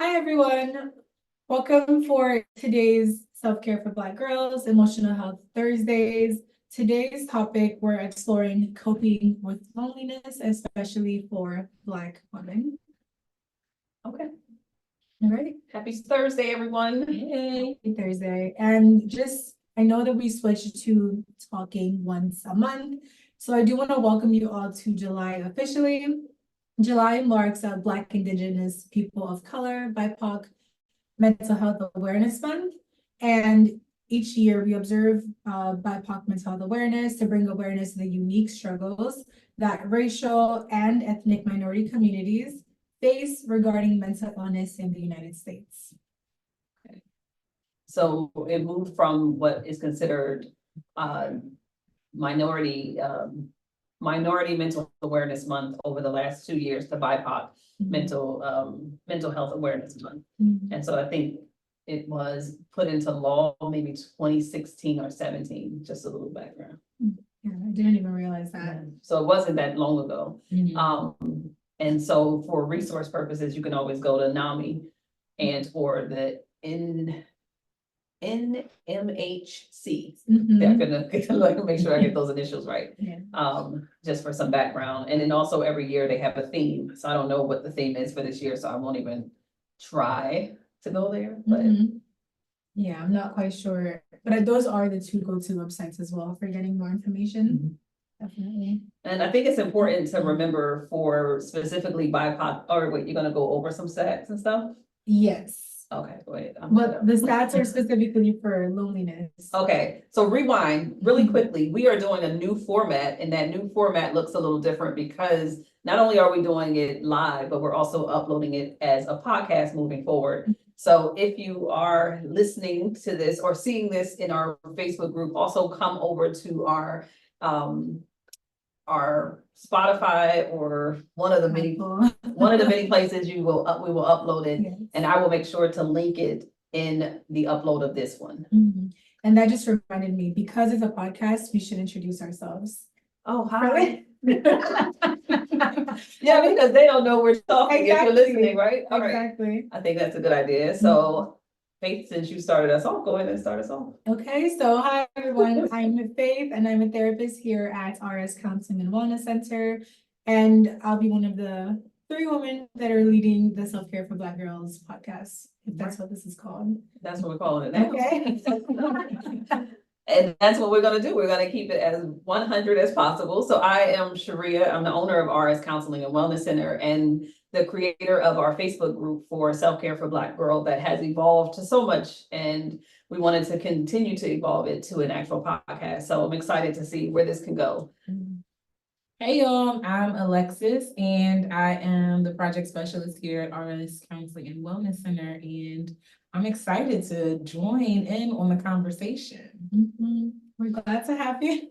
Hi, everyone. Welcome for today's Self-Care for Black Girls, Emotional Health Thursdays. Today's topic, we're exploring coping with loneliness, especially for Black women. Okay, All right. happy Thursday, everyone. Hey, Thursday. And I know that we switched to talking once a month. So I do want to welcome you all to July officially. July marks Black, Indigenous, People of Color, BIPOC Mental Health Awareness Month. And each year we observe BIPOC mental health awareness to bring awareness to the unique struggles that racial and ethnic minority communities face regarding mental illness in the United States. So it moved from what is considered minority minority mental awareness month over the last 2 years to BIPOC mental health awareness month. And so I think it was put into law maybe 2016 or 17, just a little background. Yeah, I didn't even realize that. So it wasn't that long ago. And so for resource purposes, you can always go to NAMI and for the NMHC. They're gonna make sure I get those initials right. Just for some background. And then also every year they have a theme. So I don't know what the theme is for this year, so I won't even try to go there, but yeah, I'm not quite sure. But those are the two go-to websites as well for getting more information. Definitely. and I think it's important to remember for specifically BIPOC, or wait, you're gonna go over some stats and stuff? Yes. Okay, wait. But the stats are specifically for loneliness. Okay, so rewind really quickly. We are doing a new format, and that new format looks a little different because not only are we doing it live, but we're also uploading it as a podcast moving forward. So if you are listening to this or seeing this in our Facebook group, also come over to our Spotify or one of the many places we will upload it. Yes. And I will make sure to link it in the upload of this one. And that just reminded me, because it's a podcast, we should introduce ourselves. Oh, hi. Really? Yeah, because they don't know we're talking if you're Exactly. listening, right? All right. Exactly. I think that's a good idea. So Faith, since you started us off, go ahead and start us off. Okay, so hi everyone, I'm Faith and I'm a therapist here at RS Counseling and Wellness Center. And I'll be one of the 3 women that are leading the Self-Care for Black Girls podcast, if that's what this is called. That's what we're calling it now. Okay. And that's what we're gonna do. We're gonna keep it as 100 as possible. So I am Sharea. I'm the owner of RS Counseling and Wellness Center and the creator of our Facebook group for Self-Care for Black Girl that has evolved to so much. And we wanted to continue to evolve it to an actual podcast. So I'm excited to see where this can go. Hey y'all, I'm Alexis and I am the project specialist here at RS Counseling and Wellness Center, and I'm excited to join in on the conversation. We're glad to have you.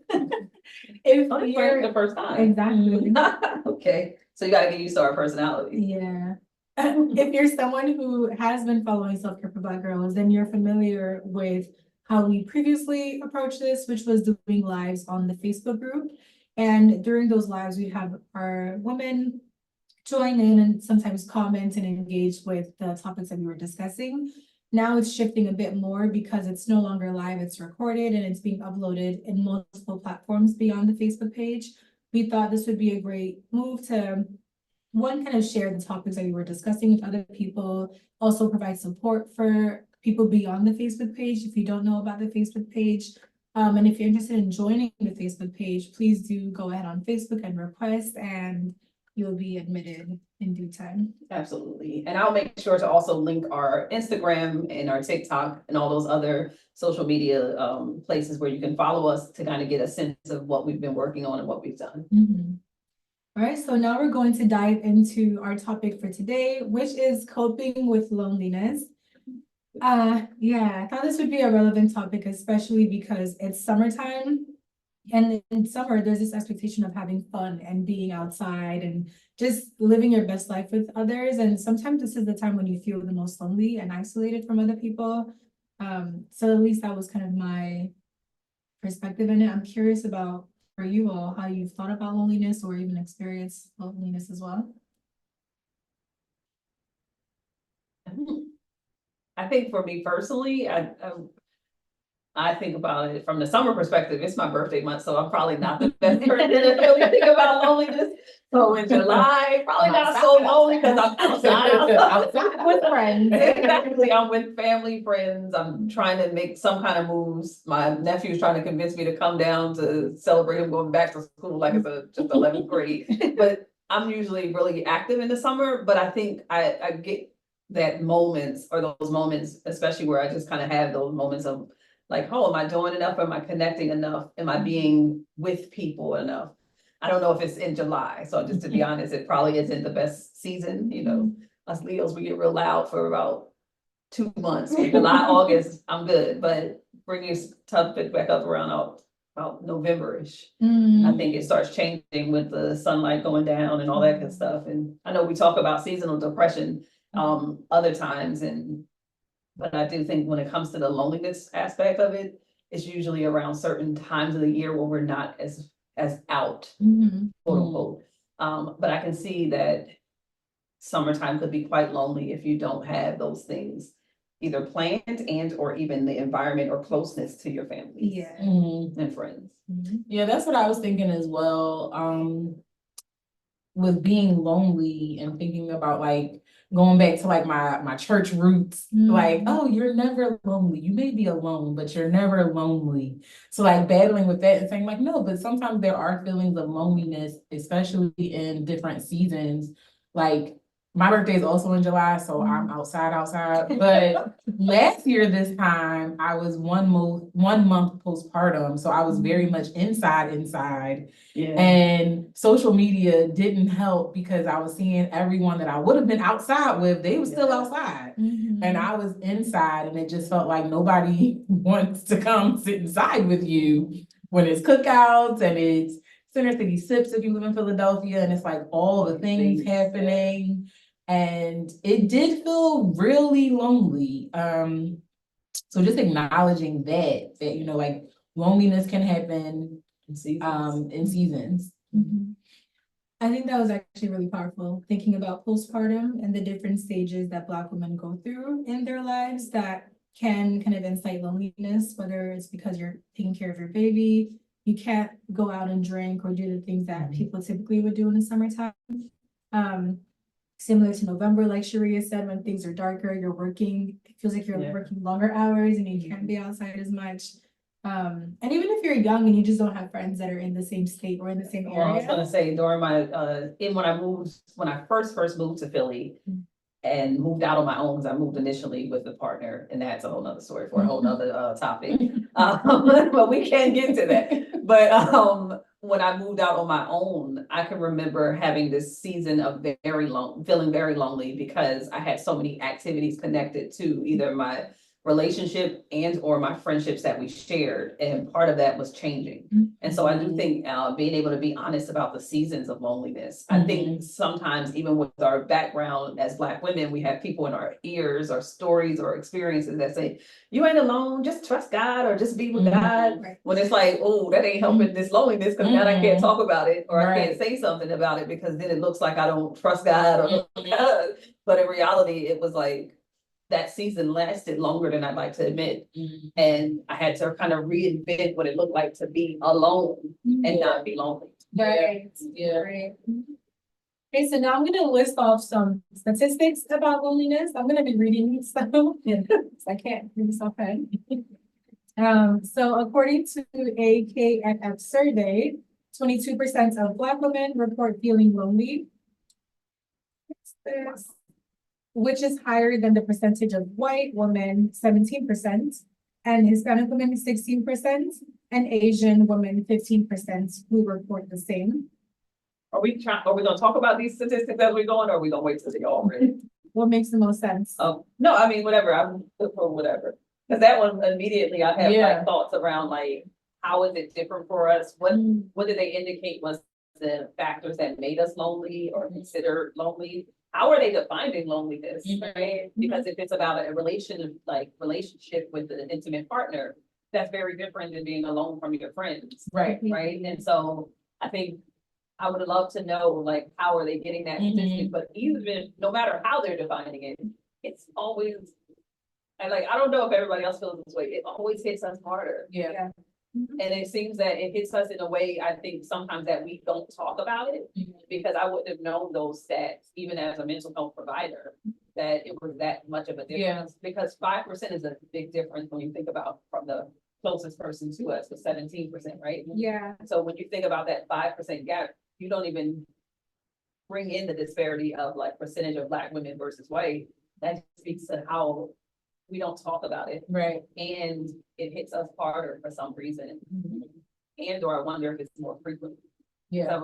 If you're the first time. Exactly. Okay, so you gotta get used to our personality. Yeah. If you're someone who has been following Self-Care for Black Girls, then you're familiar with how we previously approached this, which was doing lives on the Facebook group. And during those lives, we have our women join in and sometimes comment and engage with the topics that we were discussing. Now it's shifting a bit more because it's no longer live, it's recorded and it's being uploaded in multiple platforms beyond the Facebook page. We thought this would be a great move to, one, kind of share the topics that we were discussing with other people, also provide support for people beyond the Facebook page if you don't know about the Facebook page. And if you're interested in joining the Facebook page, please do go ahead on Facebook and request, and you'll be admitted in due time. Absolutely. And I'll make sure to also link our Instagram and our TikTok and all those other social media places where you can follow us to kind of get a sense of what we've been working on and what we've done. All right, so now we're going to dive into our topic for today, which is coping with loneliness. Yeah, I thought this would be a relevant topic, especially because it's summertime. And in summer, there's this expectation of having fun and being outside and just living your best life with others. And sometimes this is the time when you feel the most lonely and isolated from other people. So at least that was kind of my perspective in it. I'm curious about, for you all, how you've thought about loneliness or even experienced loneliness as well. I think for me personally, I think about it from the summer perspective. It's my birthday month, so I'm probably not the best person to really think about loneliness. So in July, probably not so lonely because I'm outside With friends. Exactly, I'm with family, friends. I'm trying to make some kind of moves. My nephew's trying to convince me to come down to celebrate him going back to school like it's just 11th grade. But I'm usually really active in the summer, but I think I get that moments or those moments, especially where I just kind of have those moments of like, oh, am I doing enough? Am I connecting enough? Am I being with people enough? I don't know if it's in July, so just to be honest, it probably isn't the best season, you know. Us Leos, we get real loud for about 2 months. July, August, I'm good, but bring your topic back up around about November-ish. I think it starts changing with the sunlight going down and all that good stuff. And I know we talk about seasonal depression other times, but I do think when it comes to the loneliness aspect of it, it's usually around certain times of the year where we're not as out, quote unquote. But I can see that summertime could be quite lonely if you don't have those things either planned and or even the environment or closeness to your family and friends. Yeah, that's what I was thinking as well. With being lonely and thinking about like going back to like my church roots, like, oh, you're never lonely. You may be alone, but you're never lonely. So like battling with that and saying like, no, but sometimes there are feelings of loneliness, especially in different seasons. Like my birthday is also in July, so I'm outside. But last year this time I was 1 month postpartum, so I was very much inside. Yeah. And social media didn't help because I was seeing everyone that I would have been outside with, they were still outside. And I was inside, and it just felt like nobody wants to come sit inside with you when it's cookouts and it's Center City Sips if you live in Philadelphia, and it's like all the things happening. And it did feel really lonely. So just acknowledging that you know, like loneliness can happen in seasons. I think that was actually really powerful, thinking about postpartum and the different stages that Black women go through in their lives that can kind of incite loneliness, whether it's because you're taking care of your baby, you can't go out and drink or do the things that people typically would do in the summertime. Similar to November, like Sharea said, when things are darker, you're working, it feels like you're working longer hours and you can't be outside as much. And even if you're young and you just don't have friends that are in the same state or in the same area. Well, I was gonna say during my when I first moved to Philly and moved out on my own, because I moved initially with a partner, and that's a whole nother story for a whole nother topic. But we can't get to that. But when I moved out on my own, I can remember having this season of feeling very lonely because I had so many activities connected to either my relationship and or my friendships that we shared, and part of that was changing. And so I do think being able to be honest about the seasons of loneliness. I think sometimes even with our background as Black women, we have people in our ears or stories or experiences that say, you ain't alone, just trust God or just be with God. When it's like, oh, that ain't helping this loneliness because now I can't talk about it or I can't say something about it because then it looks like I don't trust God or God. But in reality, it was like, that season lasted longer than I'd like to admit. And I had to kind of reinvent what it looked like to be alone and not be lonely. Right. Okay, so now I'm gonna list off some statistics about loneliness. I'm gonna be reading these stuff because I can't read this offhand. So according to a KFF survey, 22% of Black women report feeling lonely. Which is higher than the percentage of white women, 17%, and Hispanic women, 16%, and Asian women, 15%, who report the same. Are we gonna talk about these statistics as we go on, or are we gonna wait till they all ready? What makes the most sense? No, I mean, whatever, I'm good for whatever. Because that one immediately I have like thoughts around like, how is it different for us? What did they indicate was the factors that made us lonely or considered lonely? How are they defining loneliness, right? Because if it's about a relationship with an intimate partner, that's very different than being alone from your friends. Right. And so I think I would love to know, like, how are they getting that statistic? But even no matter how they're defining it, it's always, I don't know if everybody else feels this way, it always hits us harder. Yeah. And it seems that it hits us in a way, I think sometimes that we don't talk about it, because I wouldn't have known those stats, even as a mental health provider, that it was that much of a Yeah. difference. Because 5% is a big difference when you think about from the closest person to us, the 17%, right? Yeah, So when you think about that 5% gap, you don't even bring in the disparity of like percentage of Black women versus white. That speaks to how we don't talk about it, Right. and it hits us harder for some reason. And or I wonder if it's more frequent. 'Cause Yeah.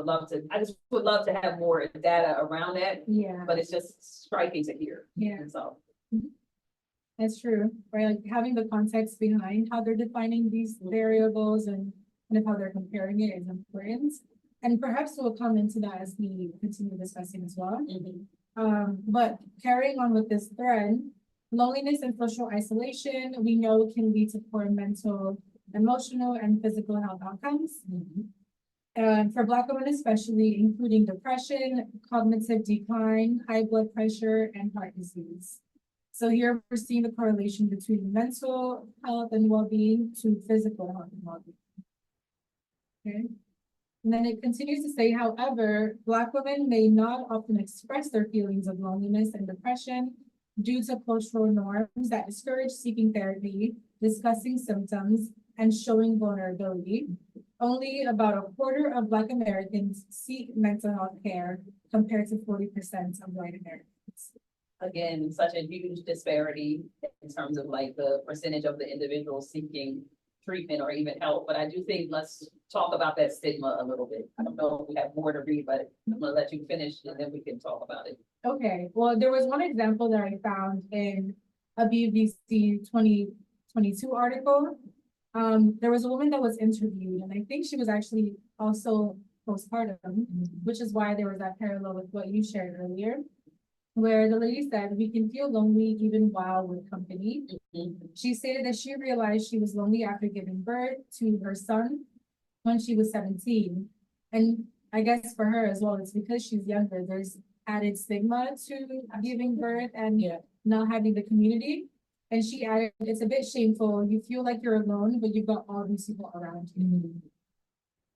I just would love to have more data around that, yeah, but it's just striking to hear. yeah, And so, that's true, right? Like having the context behind how they're defining these variables and kind of how they're comparing it is important. And perhaps we'll come into that as we continue discussing as well. But carrying on with this thread, loneliness and social isolation, we know can lead to poor mental, emotional, and physical health outcomes. And for Black women especially, including depression, cognitive decline, high blood pressure, and heart disease. So here we're seeing the correlation between mental health and well-being to physical health and well-being. Okay. And then it continues to say, however, Black women may not often express their feelings of loneliness and depression due to cultural norms that discourage seeking therapy, discussing symptoms, and showing vulnerability. Only about a quarter of Black Americans seek mental health care compared to 40% of white Americans. again, such a huge disparity in terms of like the percentage of the individuals seeking treatment or even help. But I do think let's talk about that stigma a little bit. I don't know if we have more to read, but I'm gonna let you finish and then we can talk about it. Okay, well, there was one example that I found in a BBC 2022 article. There was a woman that was interviewed, and I think she was actually also postpartum, which is why there was that parallel with what you shared earlier, where the lady said, "We can feel lonely even while with company." She stated that she realized she was lonely after giving birth to her son when she was 17. And I guess for her as well, it's because she's younger, there's added stigma to giving birth and not having the community. And she added, it's a bit shameful. You feel like you're alone, but you've got all these people around you.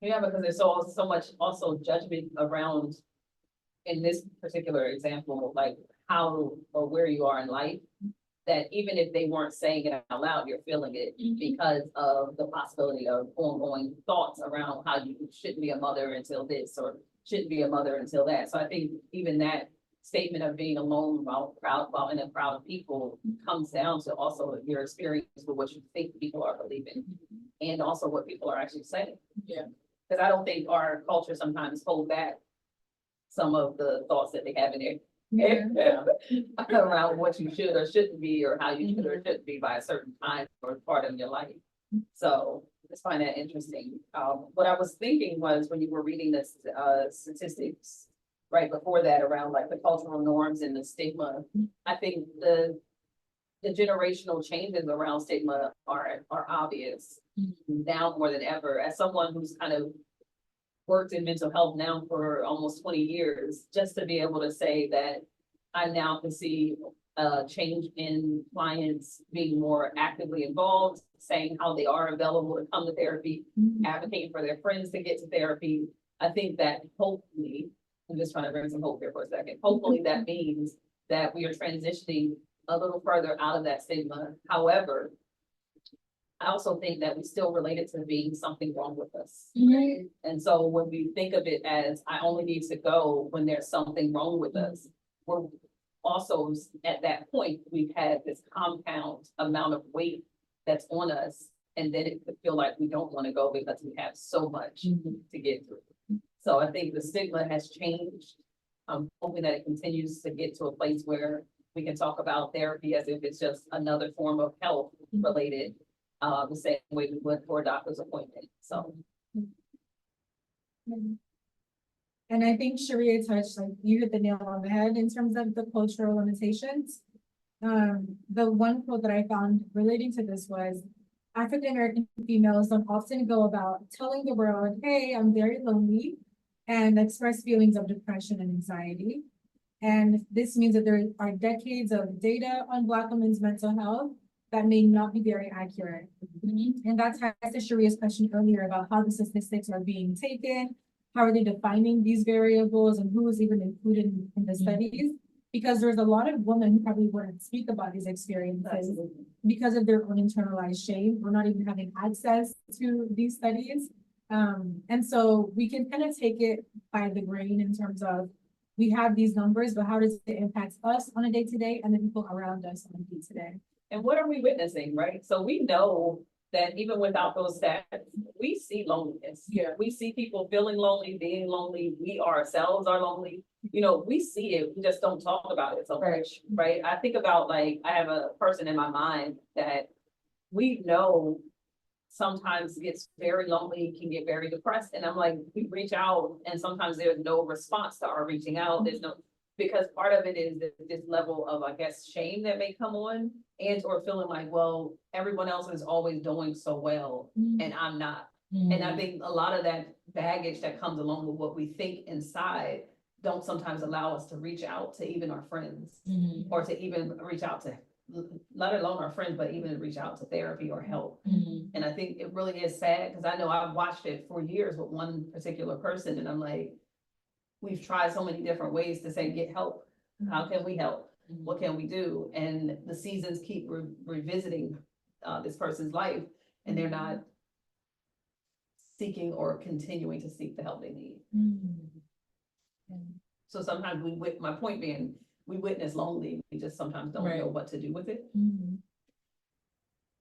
Yeah, because there's so much also judgment around, in this particular example, like how or where you are in life, that even if they weren't saying it out loud, you're feeling it because of the possibility of ongoing thoughts around how you shouldn't be a mother until this or shouldn't be a mother until that. So I think even that statement of being alone while in a crowd of people comes down to also your experience with what you think people are believing and also what people are actually saying. Yeah. Because I don't think our culture sometimes hold back some of the thoughts that they have in there around what you should or shouldn't be, or how you should or shouldn't be by a certain time or part of your life. So I just find that interesting. What I was thinking was when you were reading this statistics right before that around like the cultural norms and the stigma, I think the generational changes around stigma are obvious now more than ever. As someone who's kind of worked in mental health now for almost 20 years, just to be able to say that I now can see a change in clients being more actively involved, saying how they are available to come to therapy, advocating for their friends to get to therapy. I think that hopefully, I'm just trying to bring some hope here for a second. Hopefully that means that we are transitioning a little further out of that stigma. However, I also think that we still relate it to being something wrong with us. And so when we think of it as I only need to go when there's something wrong with us, we're also at that point, we've had this compound amount of weight that's on us. And then it could feel like we don't want to go because we have so much to get through. So I think the stigma has changed. I'm hoping that it continues to get to a place where we can talk about therapy as if it's just another form of health related. The same way we would for a doctor's appointment, so. And I think Sharea touched, like, you hit the nail on the head in terms of the cultural limitations. The one quote that I found relating to this was, African American females don't often go about telling the world, hey, I'm very lonely, and express feelings of depression and anxiety. And this means that there are decades of data on Black women's mental health that may not be very accurate. And that ties to Sharea's question earlier about how the statistics are being taken, how are they defining these variables, and who is even included in the studies? Because there's a lot of women who probably wouldn't speak about these experiences because of their own internalized shame, or not even having access to these studies. And so we can kind of take it by the grain in terms of, we have these numbers, but how does it impact us on a day-to-day and the people around us on a day-to-day? And what are we witnessing, right? So we know that even without those stats, we see loneliness. Yeah. We see people feeling lonely, being lonely. We ourselves are lonely. You know, we see it, we just don't talk about it so much, right? I think about, like, I have a person in my mind that we know sometimes gets very lonely, can get very depressed. And I'm like, we reach out and sometimes there's no response to our reaching out. There's no, because part of it is this level of, I guess, shame that may come on, and or feeling like, well, everyone else is always doing so well and I'm not. And I think a lot of that baggage that comes along with what we think inside don't sometimes allow us to reach out to even our friends, or to even reach out to, let alone our friends, but even reach out to therapy or help. And I think it really is sad, because I know I've watched it for years with one particular person, and I'm like, we've tried so many different ways to say, get help. How can we help? What can we do? And the seasons keep revisiting this person's life, and they're not seeking or continuing to seek the help they need. So sometimes my point being, we witness lonely, we just sometimes don't know what to do with it.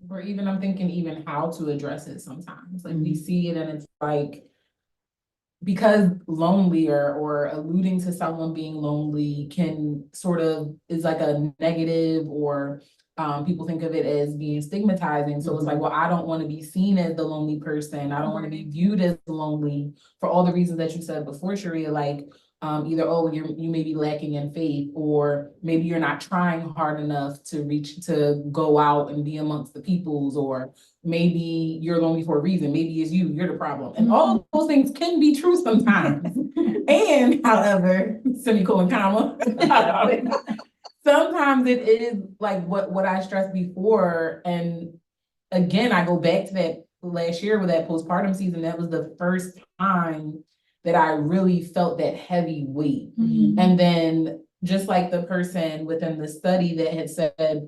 Or even, I'm thinking even how to address it sometimes. Like we see it and it's like, because lonely or alluding to someone being lonely can sort of is like a negative, or people think of it as being stigmatizing. So it's like, well, I don't want to be seen as the lonely person. I don't want to be viewed as lonely for all the reasons that you said before, Sharea, like either, oh, you may be lacking in faith, or maybe you're not trying hard enough to go out and be amongst the peoples, or maybe you're lonely for a reason. Maybe it's you're the problem. And all of those things can be true sometimes. And however, semicolon, comma, sometimes it is like what I stressed before. And again, I go back to that last year with that postpartum season. That was the first time that I really felt that heavy weight. And then just like the person within the study that had said,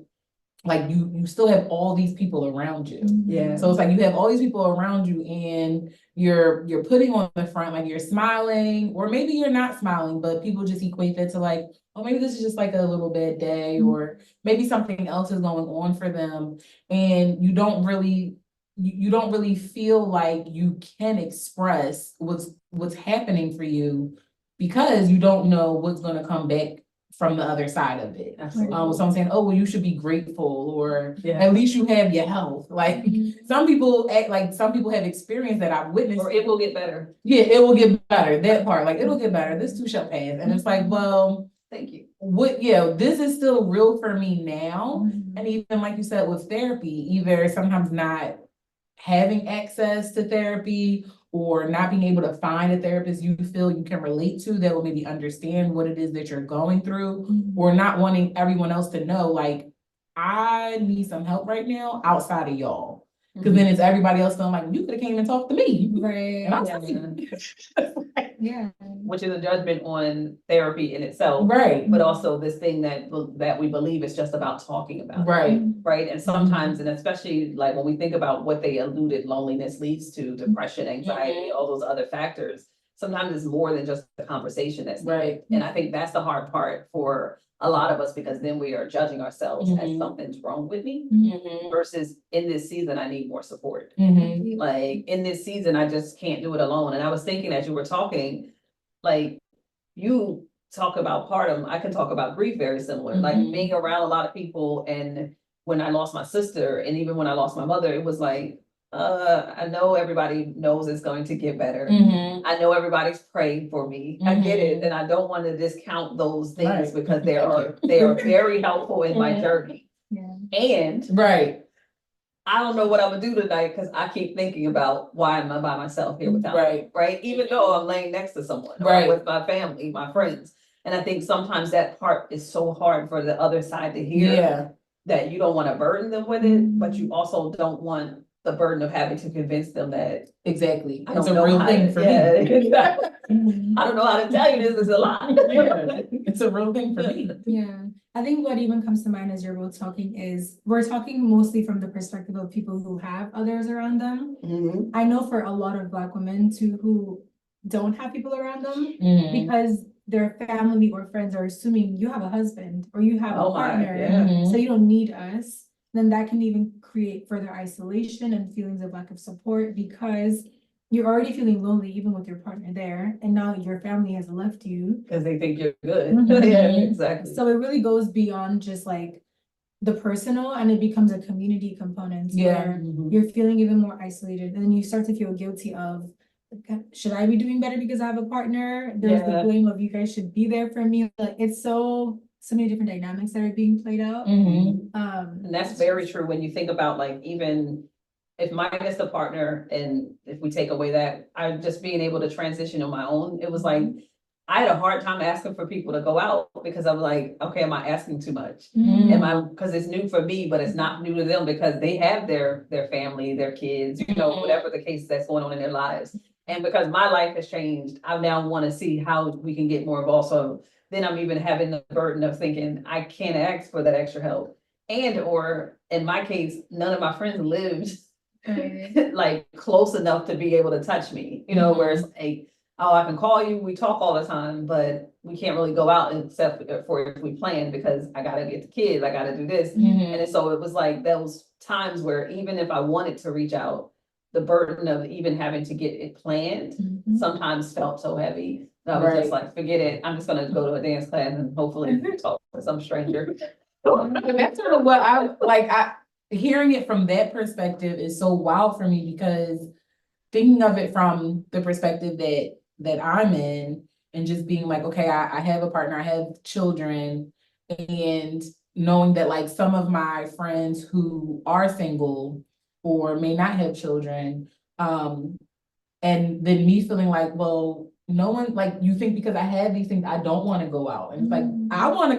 like you still have all these people around you. Yeah. So it's like you have all these people around you, and you're putting on the front, like you're smiling, or maybe you're not smiling, but people just equate that to like, oh, maybe this is just like a little bad day, or maybe something else is going on for them. And you don't really feel like you can express what's happening for you, because you don't know what's going to come back from the other side of it. So I'm saying, oh, well, you should be grateful, or at least you have your health. Like some people act like, some people have experienced that, I've witnessed. Or it will get better. Yeah, it will get better. That part, like it'll get better. This too shall pass. And it's like, well, thank you. This is still real for me now. And even like you said with therapy, either sometimes not having access to therapy, or not being able to find a therapist you feel you can relate to that will maybe understand what it is that you're going through, or not wanting everyone else to know, like, I need some help right now outside of y'all. Because then it's everybody else feeling like, you could have came and talked to me. Right. And I'm telling you. Yeah. Which is a judgment on therapy in itself. Right. But also this thing that we believe is just about talking about. Right. Right. And sometimes, and especially like when we think about what they alluded, loneliness leads to, depression, anxiety, all those other factors. Sometimes it's more than just the conversation that's needed. And I think that's the hard part for a lot of us, because then we are judging ourselves as something's wrong with me, versus in this season, I need more support. Like in this season, I just can't do it alone. And I was thinking as you were talking, like you talk about postpartum, I can talk about grief very similar, like being around a lot of people. And when I lost my sister, and even when I lost my mother, it was like, I know everybody knows it's going to get better. I know everybody's praying for me. I get it. And I don't want to discount those things, because they are very helpful in my journey. And I don't know what I'm gonna do tonight, because I keep thinking about, why am I by myself here without me? Right? Even though I'm laying next to someone, or with my family, my friends. And I think sometimes that part is so hard for the other side to hear. Yeah, That you don't want to burden them with it, but you also don't want the burden of having to convince them that exactly. I It's don't a know real how thing to- for yeah, me. exactly. Mhm. I don't know how to tell you this is a lot. Yeah, it's a real thing for me. Yeah, I think what even comes to mind as you're both talking is, we're talking mostly from the perspective of people who have others around them. Mhm. I know for a lot of Black women too, who don't have people around them, Mhm. because their family or friends are assuming you have a husband or you have a Oh my, partner, yeah. so you don't need us. Then that can even create further isolation and feelings of lack of support, because you're already feeling lonely even with your partner there, and now your family has left you. Cause they think you're good. Mhm. Yeah, exactly. So it really goes beyond just like the personal, and it becomes a community component Yeah. where Mhm. you're feeling even more isolated, and then you start to feel guilty of, okay, should I be doing better because I have a partner? There's the Yeah. blame of, you guys should be there for me. Like, it's so many different dynamics that are being played out. Mhm. And that's very true when you think about like, even if mine is the partner, and if we take away that, I just being able to transition on my own, it was like, I had a hard time asking for people to go out, because I'm like, okay, am I asking too much? Mhm. Am I, because it's new for me, but it's not new to them, because they have their family, their kids, you know, whatever the case that's going on in their lives. And because my life has changed, I now want to see how we can get more involved. So then I'm even having the burden of thinking, I can't ask for that extra help. And, or in my case, none of my friends lived Right. like close enough to be able to touch me, you know, where it's like, oh, I can call you, we talk all the time, but we can't really go out except for if we plan, because I gotta get the kids, I gotta do this. Mhm. And so it was like those times where even if I wanted to reach out, the burden of even having to get it planned Mhm. sometimes felt so heavy. I was just like, forget it, I'm just gonna go to a dance class and hopefully talk to some stranger. And that's sort of what I like. Hearing it from that perspective is so wild for me, because thinking of it from the perspective that I'm in, and just being like, okay, I have a partner, I have children, and knowing that like some of my friends who are single or may not have children, and then me feeling like, well, no one, like, you think because I have these things, I don't want to go out. And it's like, I want to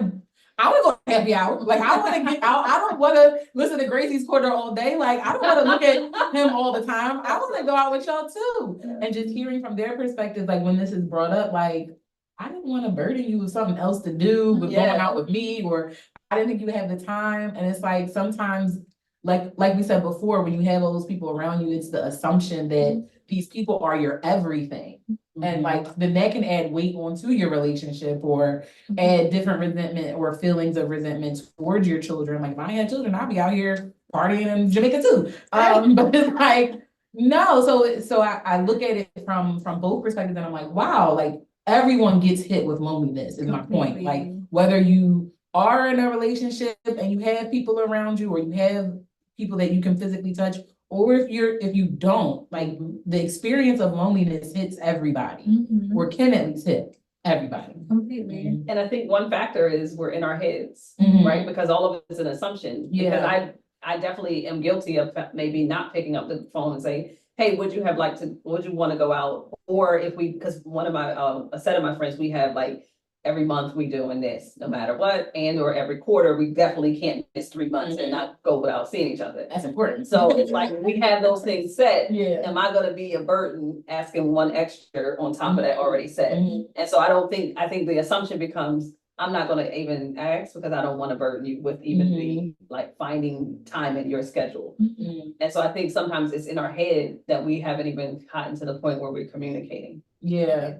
go to happy hour. Like, I want to get out. I don't want to listen to Gracie's Quarter all day. Like, I don't want to look at him all the time. I want to go out with y'all too. And just hearing from their perspective, like when this is brought up, like, I didn't want to burden you with something else to do, with going out with me, or I didn't think you had the time. And it's like, sometimes, like we said before, when you have all those people around you, it's the assumption that these people are your everything. And like, then that can add weight onto your relationship, or add different resentment or feelings of resentment towards your children. Like, if I had children, I'd be out here partying in Jamaica too. But it's like, no, so I look at it from both perspectives, and I'm like, wow, like everyone gets hit with loneliness, is my point. Like, whether you are in a relationship and you have people around you, or you have people that you can physically touch, or if you don't, like, the experience of loneliness hits everybody, Mhm. or can at least hit everybody. Completely. And I think one factor is we're in our heads, Mhm. right? Because all of it's an assumption. Because Yeah. I definitely am guilty of maybe not picking up the phone and say, hey, would you want to go out? Or if because one of my, a set of my friends, we have like, every month we doing this, no matter what, and or every quarter, we definitely can't miss 3 months and not go without seeing each other. That's important. So it's like, we have those things set. Yeah. Am I gonna be a burden asking one extra on top of that already set? Mhm. And so I think the assumption becomes, I'm not gonna even ask, because I don't wanna burden you with even the, like, finding time in your schedule. Mhm. And so I think sometimes it's in our head that we haven't even gotten to the point where we're communicating Yeah.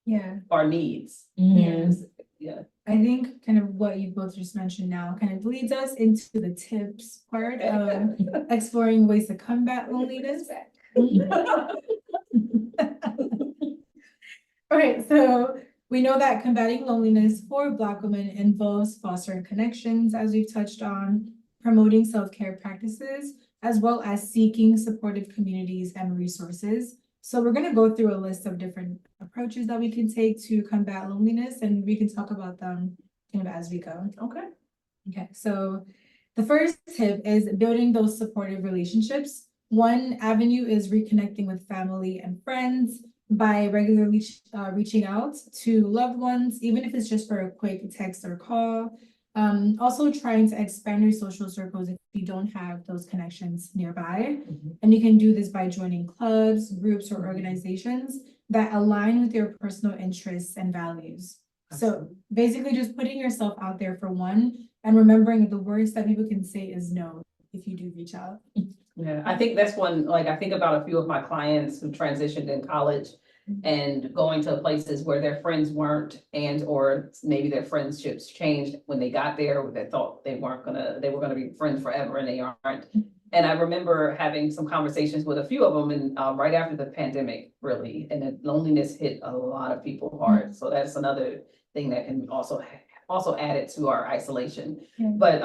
Yeah. our needs. Mhm. Yeah. I think kind of what you both just mentioned now kind of leads us into the tips part of exploring ways to combat loneliness. All right, so we know that combating loneliness for Black women involves fostering connections, as we've touched on, promoting self-care practices, as well as seeking supportive communities and resources. So we're going to go through a list of different approaches that we can take to combat loneliness, and we can talk about them kind of as we go. Okay, so the first tip is building those supportive relationships. One avenue is reconnecting with family and friends, by regularly reaching out to loved ones, even if it's just for a quick text or call. Also trying to expand your social circles if you don't have those connections nearby. And you can do this by joining clubs, groups, or organizations that align with your personal interests and values. So basically just putting yourself out there for one, and remembering the worst that people can say is no if you do reach out. Yeah, I think that's one, like, I think about a few of my clients who transitioned in college and going to places where their friends weren't, and or maybe their friendships changed when they got there, or they thought they were gonna be friends forever and they aren't. And I remember having some conversations with a few of them, and right after the pandemic, really, and the loneliness hit a lot of people hard. So that's another thing that can also add it to our isolation. Yeah. But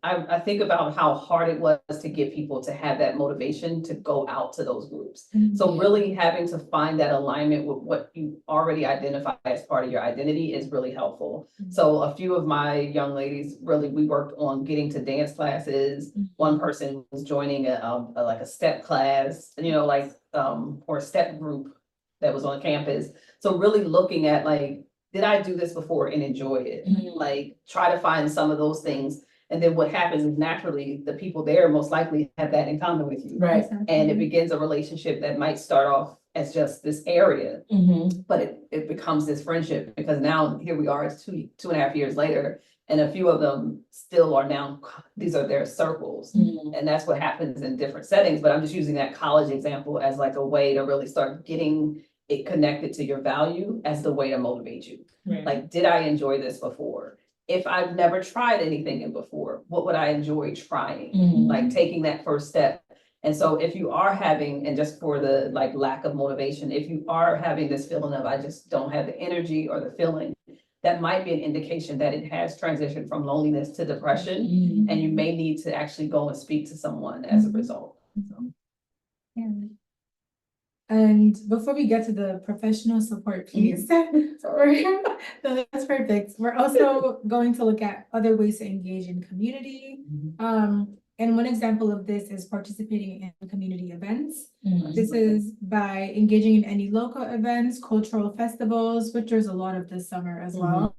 I think about how hard it was to get people to have that motivation to go out to those groups. So really having to find that alignment with what you already identify as part of your identity is really helpful. So a few of my young ladies, really, we worked on getting to dance classes. One person was joining like a step class, or a step group that was on campus. So really looking at, like, did I do this before and enjoy it? Like, try to find some of those things. And then what happens is, naturally, the people there most likely have that in common with you. Right. And it begins a relationship that might start off as just this area, but it becomes this friendship, because now here we are, it's 2.5 years later, and a few of them still are now, these are their circles. And that's what happens in different settings. But I'm just using that college example as like a way to really start getting it connected to your value as the way to motivate you. Right. Like, did I enjoy this before? If I've never tried anything in before, what would I enjoy trying? Like, taking that first step. And so if you are having, and just for the like lack of motivation, if you are having this feeling of, I just don't have the energy or the feeling, that might be an indication that it has transitioned from loneliness to depression. And you may need to actually go and speak to someone as a result. So. Yeah. And before we get to the professional support piece, that's perfect. We're also going to look at other ways to engage in community. And one example of this is participating in community events. This is by engaging in any local events, cultural festivals, which there's a lot of this summer as well,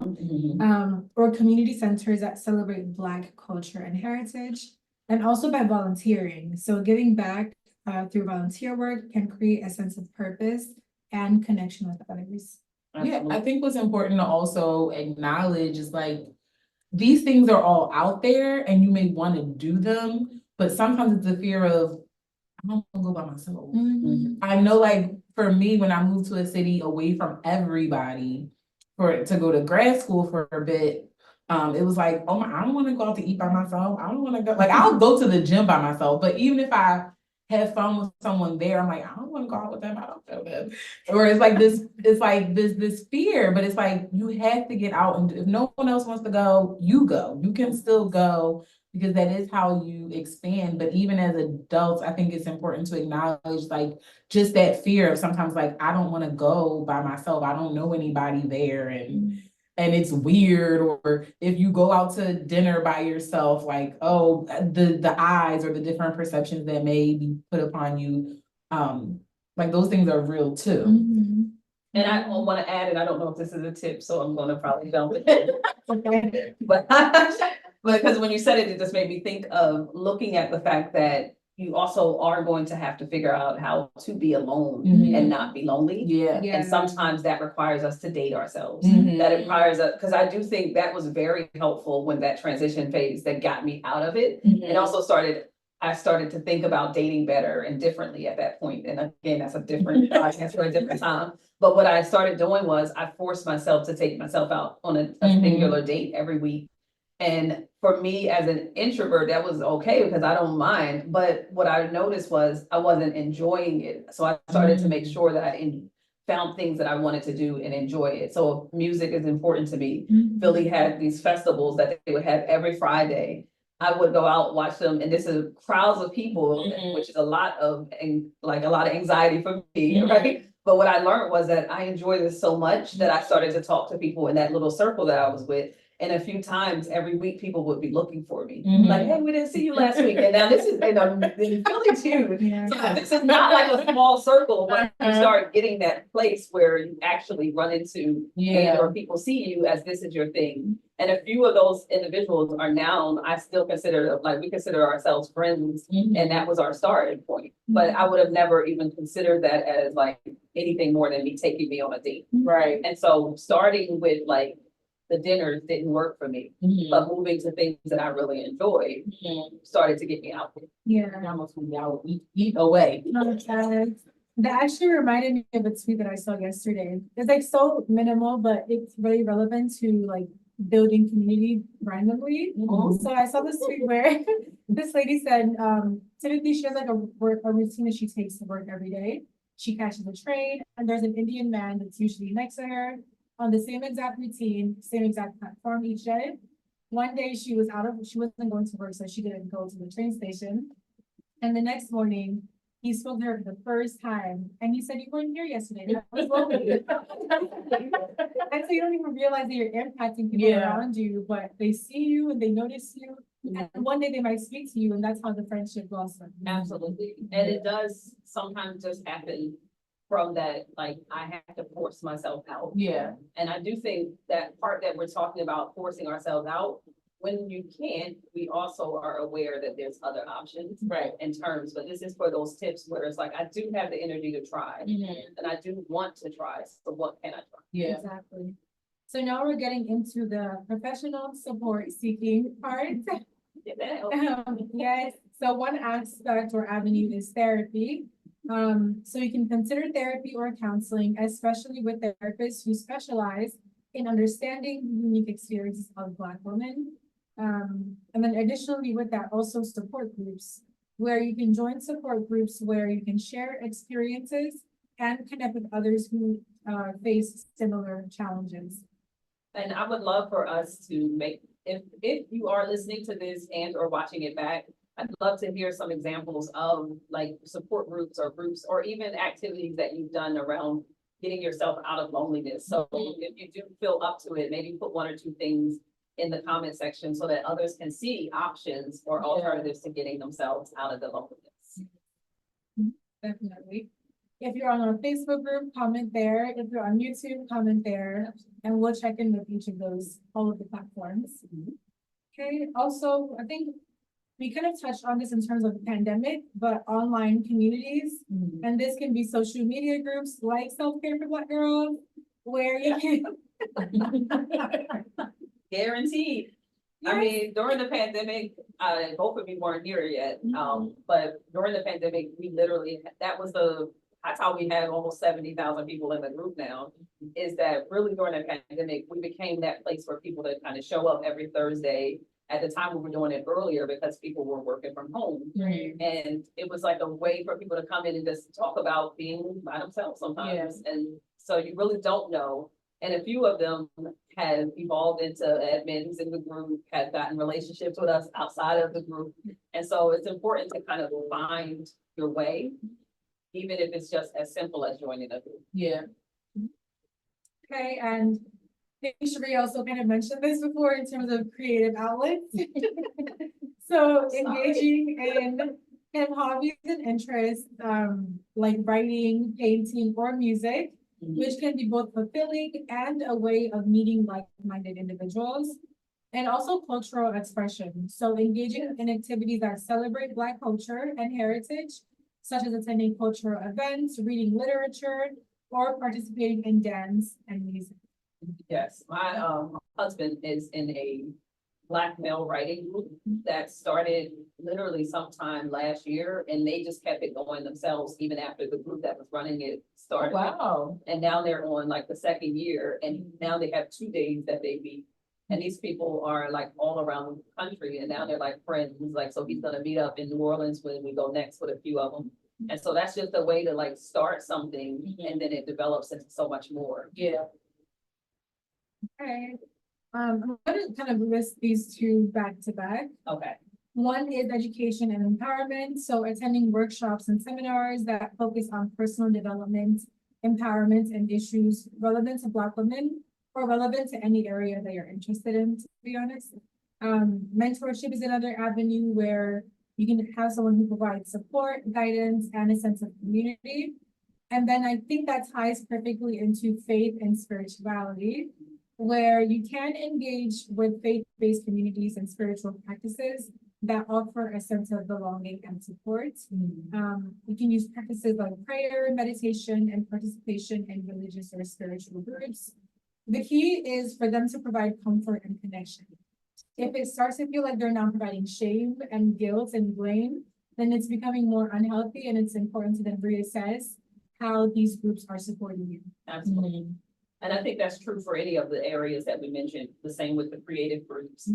or community centers that celebrate Black culture and heritage, and also by volunteering. So giving back through volunteer work can create a sense of purpose and connection with others. Yeah, I think what's important to also acknowledge is, like, these things are all out there and you may want to do them, but sometimes it's the fear of, I don't want to go by myself. I know, like, for me, when I moved to a city away from everybody to go to grad school for a bit, it was like, oh my, I don't want to go out to eat by myself. I don't want to go, like, I'll go to the gym by myself, but even if I have fun with someone there, I'm like, I don't want to go out with them, I don't feel good. Or it's like this fear, but it's like, you have to get out, and if no one else wants to go, you go. You can still go, because that is how you expand. But even as adults, I think it's important to acknowledge, like, just that fear of sometimes, like, I don't want to go by myself. I don't know anybody there, and it's weird. Or if you go out to dinner by yourself, like, oh, the eyes or the different perceptions that may be put upon you, like, those things are real too. And I want to add, and I don't know if this is a tip, so I'm going to probably jump in. Okay. But because when you said it, it just made me think of looking at the fact that you also are going to have to figure out how to be alone and not be lonely. Yeah. And sometimes that requires us to date ourselves. That requires us, because I do think that was very helpful when that transition phase that got me out of it. And also I started to think about dating better and differently at that point. And again, that's a different podcast for a different time. But what I started doing was I forced myself to take myself out on a singular date every week. And for me as an introvert, that was okay, because I don't mind. But what I noticed was I wasn't enjoying it. So I started to make sure that I found things that I wanted to do and enjoy it. So music is important to me. Philly had these festivals that they would have every Friday. I would go out, watch them, and this is crowds of people, which is a lot of anxiety for me, right? But what I learned was that I enjoy this so much that I started to talk to people in that little circle that I was with. And a few times every week, people would be looking for me, Mhm. like, hey, we didn't see you last week. And now this is, in Philly too. Yeah. So this is not like a small circle, but you Uh-huh. start getting that place where you actually run into Yeah. or people see you as this is your thing. And a few of those individuals are now, I still consider, like, we consider ourselves friends, and that was our starting point. But I would have never even considered that as like anything more than me taking me on a date. Right. And so starting with like the dinners didn't work for me, but moving to things that I really enjoyed started to get me out there. Yeah. Almost when y'all eat away. That actually reminded me of a tweet that I saw yesterday. It's like so minimal, but it's really relevant to like building community randomly. Mhm. So I saw this tweet where this lady said, typically she has like a routine that she takes to work every day. She catches a train and there's an Indian man that's usually next to her on the same exact routine, same exact platform each day. One day she wasn't going to work, so she didn't go to the train station. And the next morning, he spoke to her for the first time, and he said, "You weren't here yesterday. That was lonely." And so you don't even realize that you're impacting people Yeah. around you, but they see you and they notice you. And one day they might speak to you, and that's how the friendship blossoms. Absolutely. And it does sometimes just happen from that, like, I have to force myself out. Yeah. And I do think that part that we're talking about forcing ourselves out, when you can't, we also are aware that there's other options Right. in terms, but this is for those tips where it's like, I do have the energy to try and I do want to try. So what can I try? Yeah. Exactly. So now we're getting into the professional support seeking part. Yeah, that helps. Yes, so one aspect or avenue is therapy. So you can consider therapy or counseling, especially with therapists who specialize in understanding the unique experiences of Black women. And then additionally with that, also support groups, where you can join support groups where you can share experiences and connect with others who face similar challenges. And I would love for us to make, if you are listening to this and or watching it back, I'd love to hear some examples of like support groups or even activities that you've done around getting yourself out of loneliness. So if you do feel up to it, maybe put one or two things in the comment section so that others can see options or alternatives to getting themselves out of the loneliness. Definitely. If you're on our Facebook group, comment there. If you're on YouTube, comment there. And we'll check in with each of those, all of the platforms. Okay, also, I think we kind of touched on this in terms of the pandemic, but online communities, and this can be social media groups like Self-Care for Black Girls, where you can. Guaranteed. I Yes. mean, during the pandemic, both of you weren't here yet, but during the pandemic, we literally, that's how we have almost 70,000 people in the group now, is that really during the pandemic, we became that place for people to kind of show up every Thursday. At the time, we were doing it earlier because people were working from home. Right. And it was like a way for people to come in and just talk about being by themselves sometimes. And so you really don't know. And a few of them have evolved into admins in the group, have gotten relationships with us outside of the group. And so it's important to kind of find your way, even if it's just as simple as joining a group. Yeah. Okay, and I think Sharea also kind of mentioned this before in terms of creative outlets. So engaging in kind of hobbies and interests, like writing, painting, or music, which can be both fulfilling and a way of meeting like-minded individuals. And also cultural expression. So engaging in activities that celebrate Black culture and heritage, such as attending cultural events, reading literature, or participating in dance and music. Yes, my husband is in a Black male writing group that started literally sometime last year, and they just kept it going themselves even after the group that was running it started. Wow. And now they're on like the second year, and now they have 2 days that they meet. And these people are like all around the country, and now they're like friends. Like, so he's gonna meet up in New Orleans when we go next with a few of them. And so that's just a way to like start something, and then it develops into so much more. Yeah. Okay. I'm gonna kind of list these two back to back. Okay. One is education and empowerment. So attending workshops and seminars that focus on personal development, empowerment, and issues relevant to Black women or relevant to any area that you're interested in, to be honest. Mentorship is another avenue where you can have someone who provides support, guidance, and a sense of community. And then I think that ties perfectly into faith and spirituality, where you can engage with faith-based communities and spiritual practices that offer a sense of belonging and support. You can use practices like prayer, meditation, and participation in religious or spiritual groups. The key is for them to provide comfort and connection. If it starts to feel like they're now providing shame and guilt and blame, then it's becoming more unhealthy, and it's important to then reassess how these groups are supporting you. Absolutely. And I think that's true for any of the areas that we mentioned, the same with the creative groups.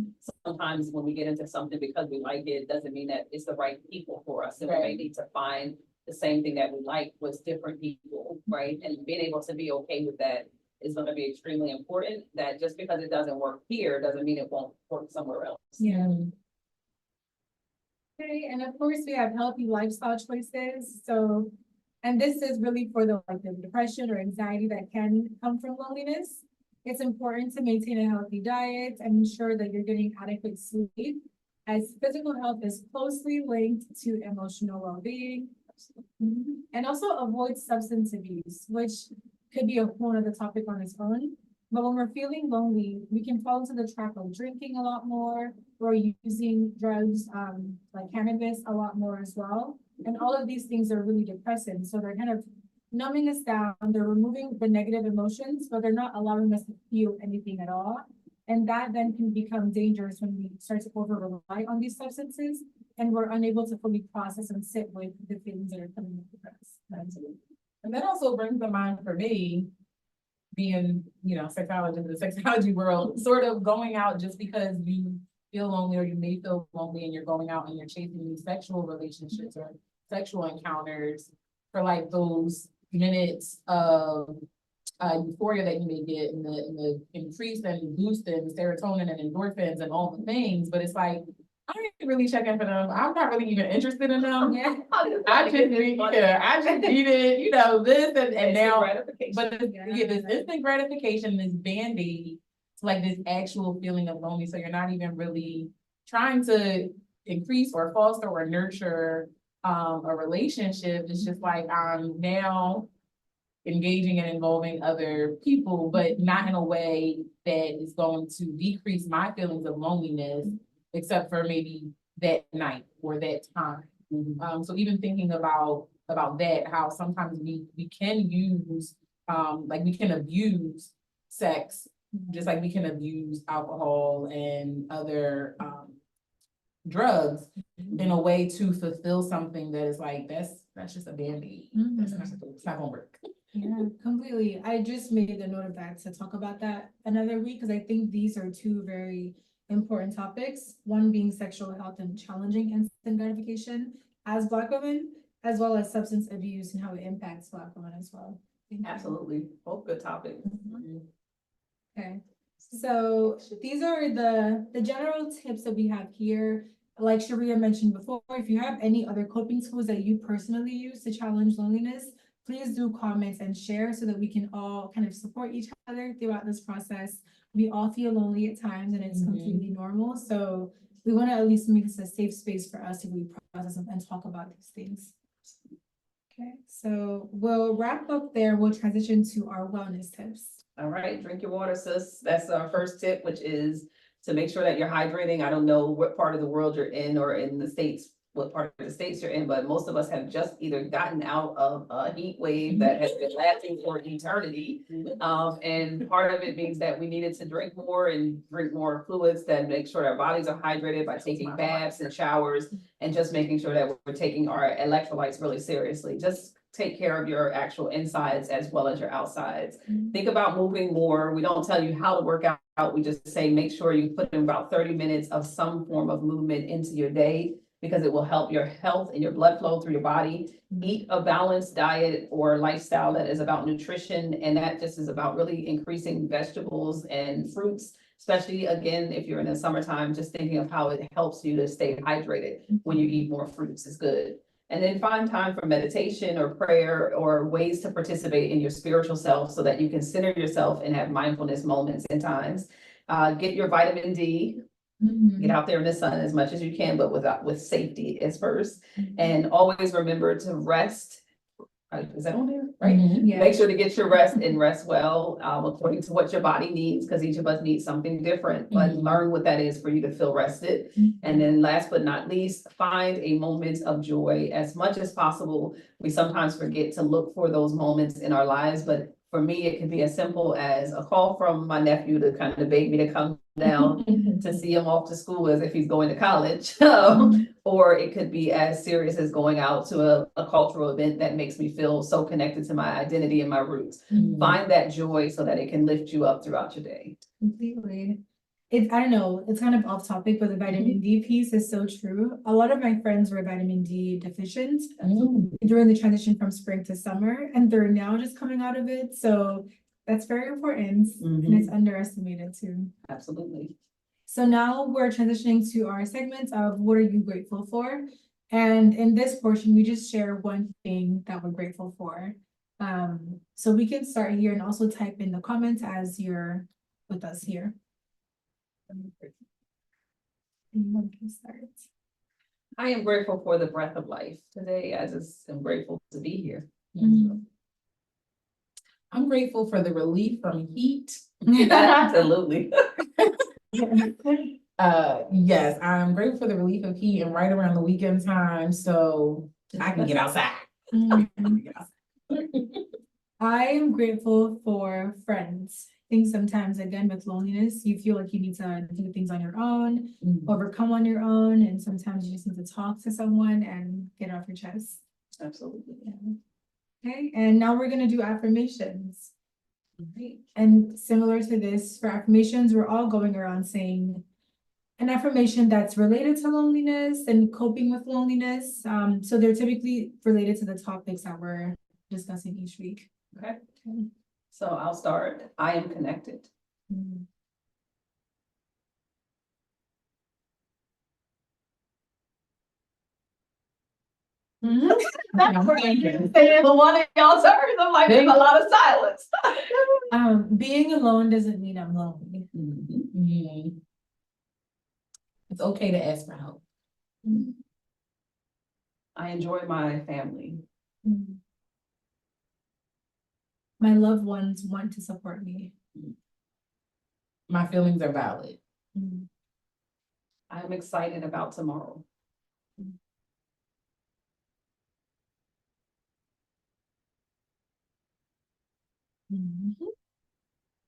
Sometimes when we get into something because we like it, doesn't mean that it's the right people for us. And we may need to find the same thing that we like with different people, right? And being able to be okay with that is going to be extremely important. That just because it doesn't work here, doesn't mean it won't work somewhere else. Yeah. Okay, and of course we have healthy lifestyle choices. So, and this is really for the depression or anxiety that can come from loneliness. It's important to maintain a healthy diet and ensure that you're getting adequate sleep, as physical health is closely linked to emotional well-being. And also avoid substance abuse, which could be a whole other topic on its own. But when we're feeling lonely, we can fall into the trap of drinking a lot more or using drugs like cannabis a lot more as well. And all of these things are really depressing. So they're kind of numbing us down. They're removing the negative emotions, but they're not allowing us to feel anything at all. And that then can become dangerous when we start to over-rely on these substances and we're unable to fully process and sit with the feelings that are coming up with us. Absolutely. And that also brings to mind for me, being, psychologist in the sexology world, sort of going out just because you feel lonely or you may feel lonely and you're going out and you're chasing these sexual relationships or sexual encounters for like those minutes of euphoria that you may get in the increase and boost in serotonin and endorphins and all the things, but it's like, I ain't really checking for them. I'm not really even interested in them. Yeah. I just needed, this and now, Gratification. but this instant gratification, this Band-Aid, it's like this actual feeling of lonely. So you're not even really trying to increase or foster or nurture a relationship. It's just like I'm now engaging and involving other people, but not in a way that is going to decrease my feelings of loneliness, except for maybe that night or that time. So even thinking about that, how sometimes we can use, we can abuse sex, just like we can abuse alcohol and other drugs in a way to fulfill something that is like, that's just a Band-Aid. It's not gonna work. Yeah, completely. I just made a note of that to talk about that another week, because I think these are two very important topics. One being sexual health and challenging instant gratification as Black women, as well as substance abuse and how it impacts Black women as well. Absolutely, both good topics. Okay, so these are the general tips that we have here. Like Sharea mentioned before, if you have any other coping tools that you personally use to challenge loneliness, please do comment and share so that we can all kind of support each other throughout this process. We all feel lonely at times and it's completely normal. So we want to at least make this a safe space for us to really process and talk about these things. Okay, so we'll wrap up there. We'll transition to our wellness tips. All right, drink your water, sis. That's our first tip, which is to make sure that you're hydrating. I don't know what part of the world you're in or in the States, what part of the States you're in, but most of us have just either gotten out of a heat wave that has been lasting for eternity. And part of it means that we needed to drink more and drink more fluids that make sure our bodies are hydrated by taking baths and showers and just making sure that we're taking our electrolytes really seriously. Just take care of your actual insides as well as your outsides. Think about moving more. We don't tell you how to work out. We just say, make sure you put in about 30 minutes of some form of movement into your day, because it will help your health and your blood flow through your body. Eat a balanced diet or lifestyle that is about nutrition, and that just is about really increasing vegetables and fruits, especially again, if you're in the summertime, just thinking of how it helps you to stay hydrated when you eat more fruits is good. And then find time for meditation or prayer or ways to participate in your spiritual self so that you can center yourself and have mindfulness moments and times. Get your vitamin D, get out there in the sun as much as you can, but with safety as first. And always remember to rest. Is that on there? Right? Yeah. Make sure to get your rest and rest well, according to what your body needs, because each of us needs something different, but learn what that is for you to feel rested. And then last but not least, find a moment of joy as much as possible. We sometimes forget to look for those moments in our lives, but for me, it can be as simple as a call from my nephew to kind of beg me to come down to see him off to school as if he's going to college. Or it could be as serious as going out to a cultural event that makes me feel so connected to my identity and my roots. Find that joy so that it can lift you up throughout your day. Completely. I don't know, it's kind of off topic, but the vitamin D piece is so true. A lot of my friends were vitamin D deficient during the transition from spring to summer, and they're now just coming out of it. So that's very important, and it's underestimated too. Absolutely. So now we're transitioning to our segments of what are you grateful for? And in this portion, we just share one thing that we're grateful for. So we can start here and also type in the comments as you're with us here. Anyone can start. I am grateful for the breath of life today. I just am grateful to be here. I'm grateful for the relief from heat. Absolutely. Yes, I'm grateful for the relief of heat and right around the weekend time, so I can get outside. I am grateful for friends. I think sometimes, again, with loneliness, you feel like you need to do things on your own, overcome on your own, and sometimes you just need to talk to someone and get off your chest. Absolutely. Okay, and now we're gonna do affirmations. And similar to this, for affirmations, we're all going around saying an affirmation that's related to loneliness and coping with loneliness. So they're typically related to the topics that we're discussing each week. Okay. So I'll start. I am connected. The one of y'all turns, I'm like, there's a lot of silence. Being alone doesn't mean I'm lonely. It's okay to ask for help. I enjoy my family. My loved ones want to support me. My feelings are valid. I'm excited about tomorrow.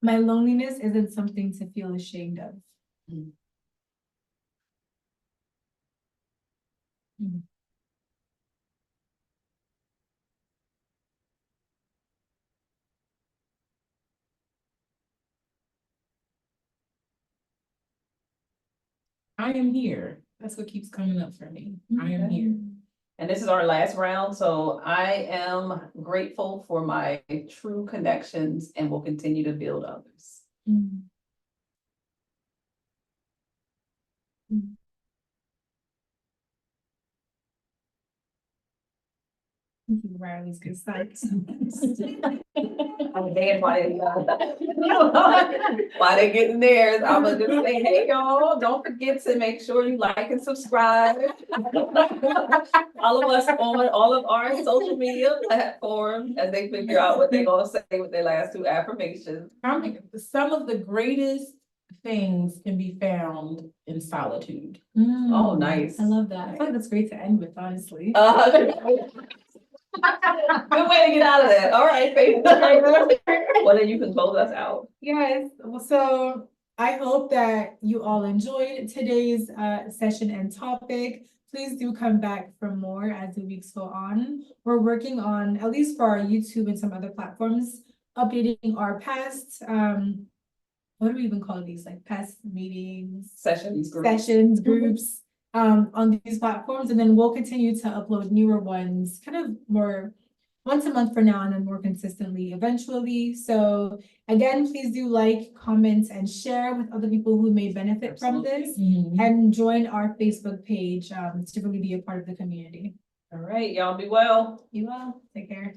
My loneliness isn't something to feel ashamed of. I am here. That's what keeps coming up for me. I am here. And this is our last round, so I am grateful for my true connections and will continue to build others. Riley's good side. I'm dead why they getting theirs. I'm gonna just say, hey, y'all, don't forget to make sure you like and subscribe. All of us on all of our social media platforms as they figure out what they're gonna say with their last two affirmations. Some of the greatest things can be found in solitude. Oh, nice. I love that. I thought that's great to end with, honestly. Good way to get out of that. All right, Faith. Well, then you can close us out. Yes, well, so I hope that you all enjoyed today's session and topic. Please do come back for more as the weeks go on. We're working on, at least for our YouTube and some other platforms, updating our past, what do we even call these? Like past meetings, Sessions, groups, on these platforms. And then we'll continue to upload newer ones, kind of more once a month for now, and then more consistently eventually. So again, please do like, comment, and share with other people who may benefit from this, and join our Facebook page to really be a part of the community. All right, y'all be well. You all, take care.